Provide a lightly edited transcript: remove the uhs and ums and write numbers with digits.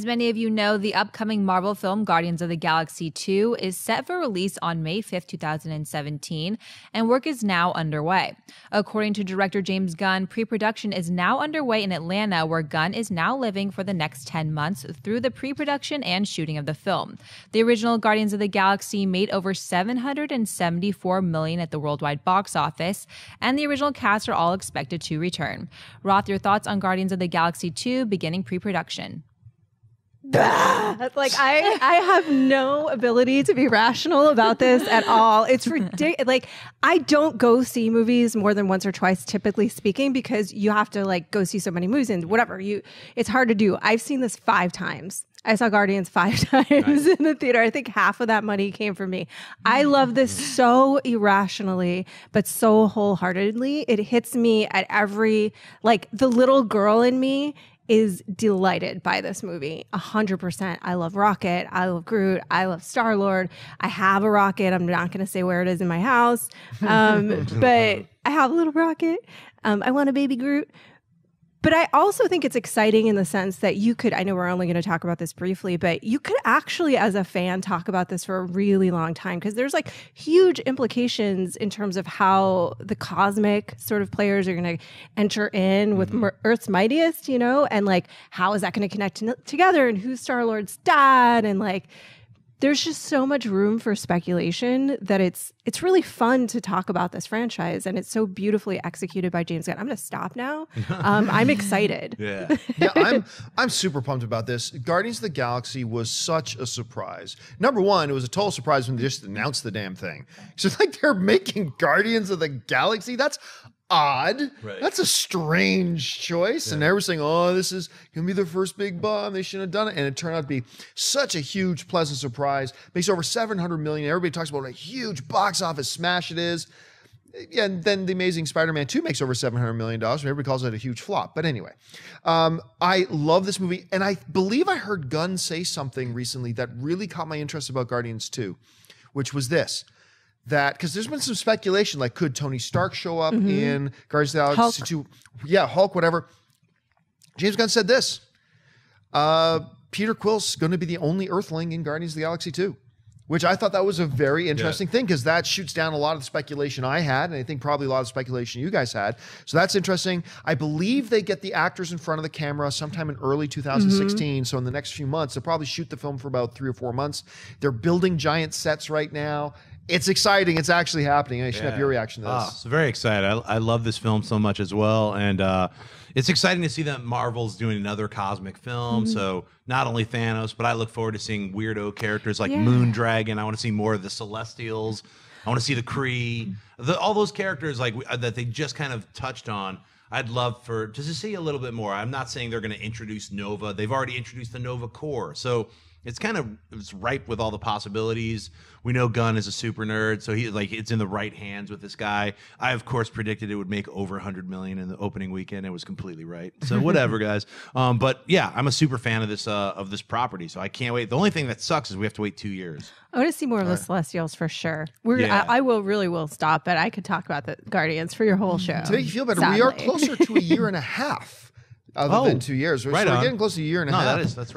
As many of you know, the upcoming Marvel film Guardians of the Galaxy 2 is set for release on May 5th, 2017, and work is now underway. According to director James Gunn, pre-production is now underway in Atlanta, where Gunn is now living for the next 10 months through the pre-production and shooting of the film. The original Guardians of the Galaxy made over $774 million at the worldwide box office, and the original cast are all expected to return. Roth, your thoughts on Guardians of the Galaxy 2 beginning pre-production? Like I have no ability to be rational about this at all. It's ridiculous. Like, I don't go see movies more than once or twice, typically speaking, because you have to like go see so many movies and whatever. It's hard to do. I've seen this 5 times. I saw Guardians 5 times in the theater. I think half of that money came from me. I love this so irrationally, but so wholeheartedly. It hits me at every, like, the little girl in me is delighted by this movie. 100%. I love Rocket. I love Groot. I love Star-Lord. I have a rocket. I'm not going to say where it is in my house. But I have a little rocket. I want a baby Groot. But I also think it's exciting in the sense that you could, I know we're only going to talk about this briefly, but you could actually, as a fan, talk about this for a really long time, because there's like huge implications in terms of how the cosmic sort of players are going to enter in with Earth's mightiest, you know, and like, how is that going to connect together, and who's Star-Lord's dad, and like, there's just so much room for speculation that it's really fun to talk about this franchise, and it's so beautifully executed by James Gunn. I'm going to stop now. I'm excited. Yeah, I'm super pumped about this. Guardians of the Galaxy was such a surprise. Number one, it was a total surprise when they just announced the damn thing. So like, they're making Guardians of the Galaxy. That's odd. Right. That's a strange choice. Yeah. And they were saying, oh, this is going to be the first big bomb. They shouldn't have done it. And it turned out to be such a huge, pleasant surprise. Makes over $700 million. Everybody talks about what a huge box office smash it is. Yeah, and then The Amazing Spider-Man 2 makes over $700 million. Everybody calls it a huge flop. But anyway, I love this movie. And I believe I heard Gunn say something recently that really caught my interest about Guardians 2, which was this. That, because there's been some speculation, like, could Tony Stark show up in Guardians of the Galaxy 2? Yeah, Hulk, whatever. James Gunn said this. Peter Quill's going to be the only Earthling in Guardians of the Galaxy 2, which I thought that was a very interesting thing, because that shoots down a lot of the speculation I had, and I think probably a lot of speculation you guys had. So that's interesting. I believe they get the actors in front of the camera sometime in early 2016. So in the next few months, they'll probably shoot the film for about 3 or 4 months. They're building giant sets right now. It's exciting. It's actually happening. I should have your reaction to this. It's very excited. I love this film so much as well. And it's exciting to see that Marvel's doing another cosmic film. So not only Thanos, but I look forward to seeing weirdo characters like Moondragon. I want to see more of the Celestials. I want to see the Kree. All those characters like that they just kind of touched on. I'd love just to see a little bit more. I'm not saying they're going to introduce Nova. They've already introduced the Nova Corps. So it's ripe with all the possibilities. We know Gunn is a super nerd, so it's in the right hands with this guy. I of course predicted it would make over $100 million in the opening weekend. It was completely right. So whatever, guys. But yeah, I'm a super fan of this property, so I can't wait. The only thing that sucks is we have to wait 2 years. I want to see more of the Celestials for sure. I will stop, but I could talk about the Guardians for your whole show. To make you feel better, we are closer to a year and a half. Other than 2 years. So we're getting close to a year and a half. That's right.